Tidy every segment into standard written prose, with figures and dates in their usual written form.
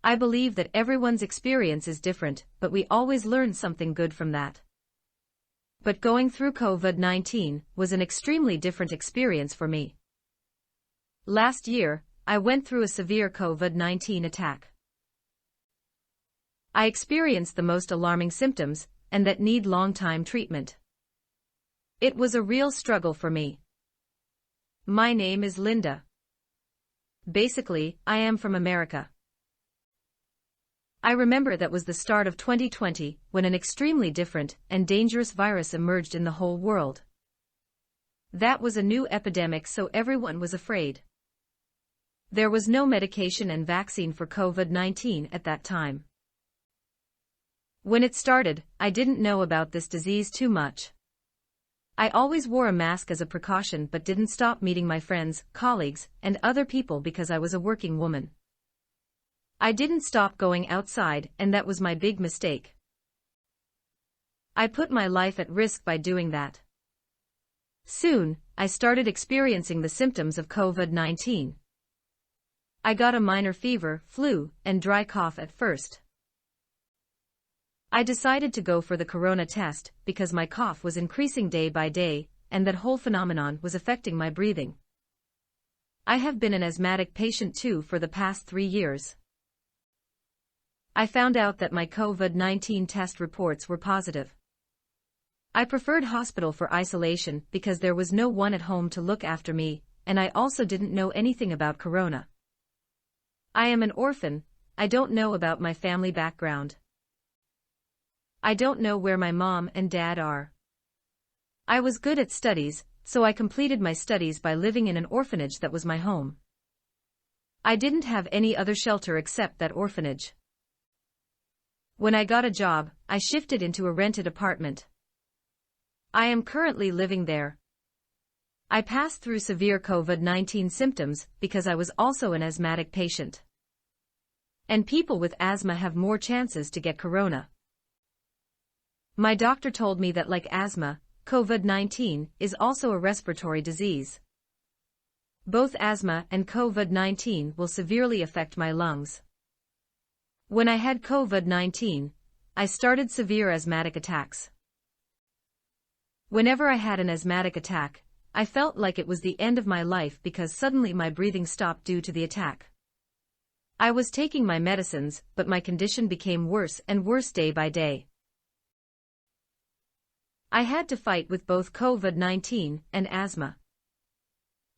I believe that everyone's experience is different, but we always learn something good from that. But going through COVID-19 was an extremely different experience for me. Last year, I went through a severe COVID-19 attack. I experienced the most alarming symptoms, and that need long-time treatment. It was a real struggle for me. My name is Linda. Basically, I am from America. I remember that was the start of 2020, when an extremely different and dangerous virus emerged in the whole world. That was a new epidemic, so everyone was afraid. There was no medication and vaccine for COVID-19 at that time. When it started, I didn't know about this disease too much. I always wore a mask as a precaution but didn't stop meeting my friends, colleagues, and other people because I was a working woman. I didn't stop going outside, and that was my big mistake. I put my life at risk by doing that. Soon, I started experiencing the symptoms of COVID-19. I got a minor fever, flu, and dry cough at first. I decided to go for the corona test because my cough was increasing day by day, and that whole phenomenon was affecting my breathing. I have been an asthmatic patient too for the past 3 years. I found out that my COVID-19 test reports were positive. I preferred hospital for isolation because there was no one at home to look after me, and I also didn't know anything about corona. I am an orphan. I don't know about my family background. I don't know where my mom and dad are. I was good at studies, so I completed my studies by living in an orphanage that was my home. I didn't have any other shelter except that orphanage. When I got a job, I shifted into a rented apartment. I am currently living there. I passed through severe COVID-19 symptoms because I was also an asthmatic patient. And people with asthma have more chances to get corona. My doctor told me that like asthma, COVID-19 is also a respiratory disease. Both asthma and COVID-19 will severely affect my lungs. When I had COVID-19, I started severe asthmatic attacks. Whenever I had an asthmatic attack, I felt like it was the end of my life because suddenly my breathing stopped due to the attack. I was taking my medicines, but my condition became worse and worse day by day. I had to fight with both COVID-19 and asthma.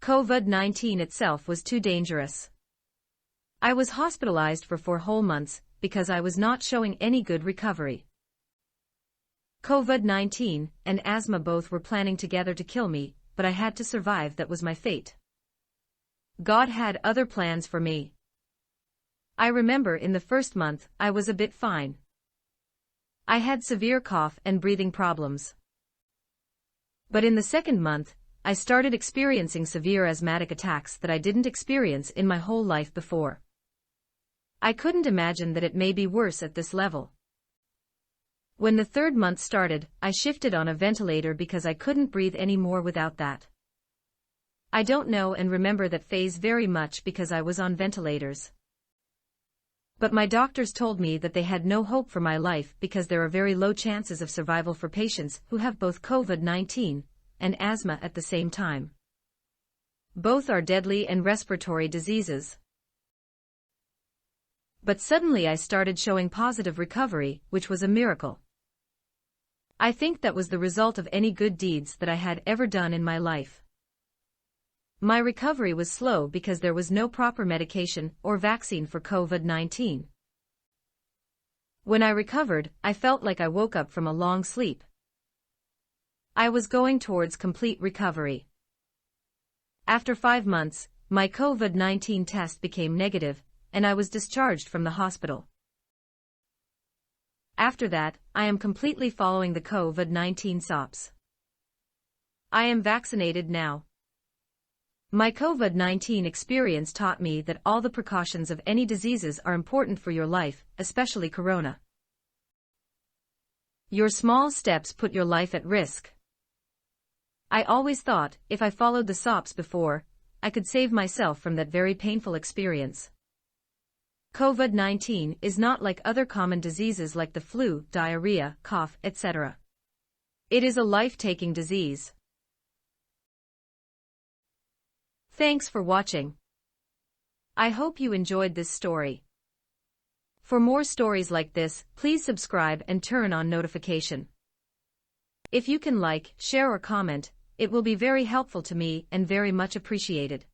COVID-19 itself was too dangerous. I was hospitalized for 4 whole months because I was not showing any good recovery. COVID-19 and asthma both were planning together to kill me, but I had to survive. That was my fate. God had other plans for me. I remember in the first month, I was a bit fine. I had severe cough and breathing problems. But in the second month, I started experiencing severe asthmatic attacks that I didn't experience in my whole life before. I couldn't imagine that it may be worse at this level. When the third month started, I shifted on a ventilator because I couldn't breathe anymore without that. I don't know and remember that phase very much because I was on ventilators. But my doctors told me that they had no hope for my life because there are very low chances of survival for patients who have both COVID-19 and asthma at the same time. Both are deadly and respiratory diseases. But suddenly I started showing positive recovery, which was a miracle. I think that was the result of any good deeds that I had ever done in my life. My recovery was slow because there was no proper medication or vaccine for COVID-19. When I recovered, I felt like I woke up from a long sleep. I was going towards complete recovery. After 5 months, my COVID-19 test became negative, and I was discharged from the hospital. After that, I am completely following the COVID-19 SOPs. I am vaccinated now. My COVID-19 experience taught me that all the precautions of any diseases are important for your life, especially corona. Your small steps put your life at risk. I always thought, if I followed the SOPs before, I could save myself from that very painful experience. COVID-19 is not like other common diseases like the flu, diarrhea, cough, etc. It is a life-taking disease. Thanks for watching. I hope you enjoyed this story. For more stories like this, please subscribe and turn on notification. If you can like, share or comment, it will be very helpful to me and very much appreciated.